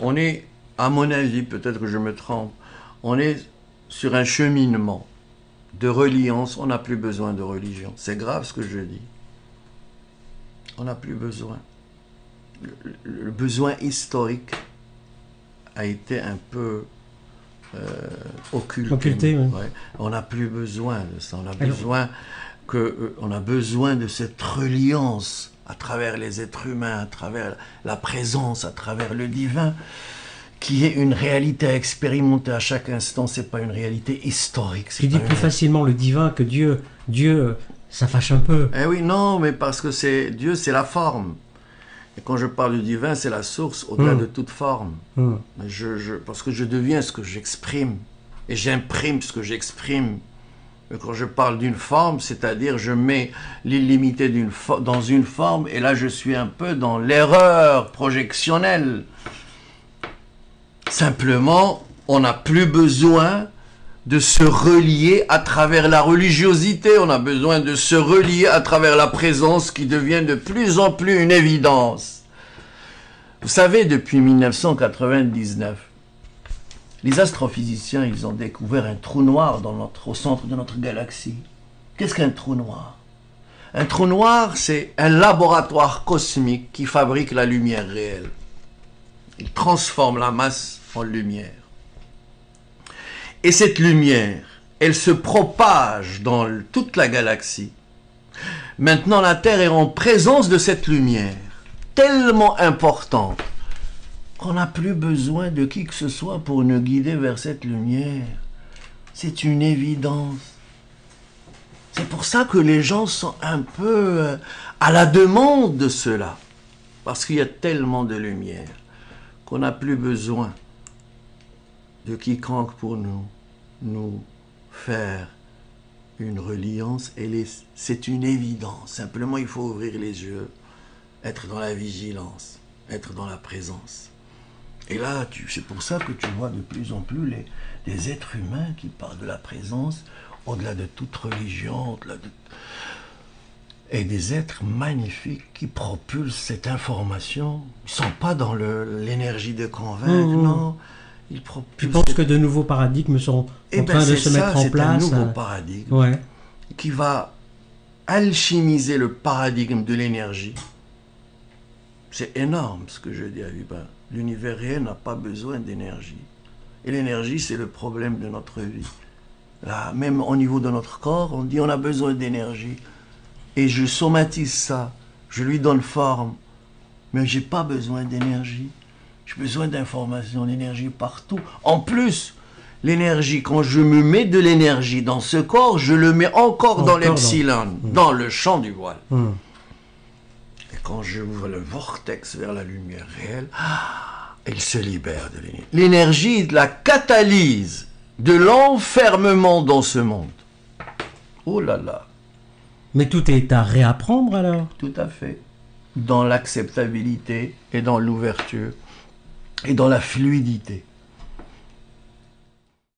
on est, à mon avis, peut-être que je me trompe, on est sur un cheminement de reliance. On n'a plus besoin de religion. C'est grave ce que je dis. On n'a plus besoin. Le besoin historique a été un peu occulté. Oui. Ouais. On n'a plus besoin de ça. On a besoin de cette reliance à travers les êtres humains, à travers la présence, à travers le divin, qui est une réalité à expérimenter à chaque instant. C'est pas une réalité historique. Tu dis plus facilement le divin que Dieu. Dieu, ça fâche un peu. Eh oui, non, mais parce que Dieu, c'est la forme. Et quand je parle du divin, c'est la source, au-delà de toute forme. Parce que je deviens ce que j'exprime. Et j'imprime ce que j'exprime. Et quand je parle d'une forme, c'est-à-dire je mets l'illimité dans une forme, et là je suis un peu dans l'erreur projectionnelle. Simplement, on n'a plus besoin de se relier à travers la religiosité, on a besoin de se relier à travers la présence qui devient de plus en plus une évidence. Vous savez, depuis 1999, les astrophysiciens, ils ont découvert un trou noir au centre de notre galaxie. Qu'est-ce qu'un trou noir? Un trou noir, c'est un laboratoire cosmique qui fabrique la lumière réelle. Il transforme la masse en lumière. Et cette lumière, elle se propage dans toute la galaxie. Maintenant, la Terre est en présence de cette lumière, tellement importante, qu'on n'a plus besoin de qui que ce soit pour nous guider vers cette lumière. C'est une évidence. C'est pour ça que les gens sont un peu à la demande de cela. Parce qu'il y a tellement de lumière qu'on n'a plus besoin de quiconque pour nous faire une reliance. C'est une évidence. Simplement, il faut ouvrir les yeux, être dans la vigilance, être dans la présence. Et là, c'est pour ça que tu vois de plus en plus des êtres humains qui parlent de la présence au-delà de toute religion, et des êtres magnifiques qui propulsent cette information. Ils ne sont pas dans l'énergie de convaincre, non. Ils propulsent. Tu penses que de nouveaux paradigmes sont en train de se mettre en place? C'est un nouveau paradigme qui va alchimiser le paradigme de l'énergie. C'est énorme ce que je dis à Hubin. L'univers réel n'a pas besoin d'énergie. Et l'énergie, c'est le problème de notre vie. Là, même au niveau de notre corps, on dit on a besoin d'énergie. Et je somatise ça, je lui donne forme. Mais je n'ai pas besoin d'énergie. J'ai besoin d'information, l'énergie partout. En plus, l'énergie, quand je me mets de l'énergie dans ce corps, je le mets encore dans l'epsilon, dans le champ du voile. Et quand j'ouvre le vortex vers la lumière réelle, elle se libère de l'énergie. L'énergie est la catalyse de l'enfermement dans ce monde. Oh là là. Mais tout est à réapprendre alors? Tout à fait. Dans l'acceptabilité et dans l'ouverture et dans la fluidité.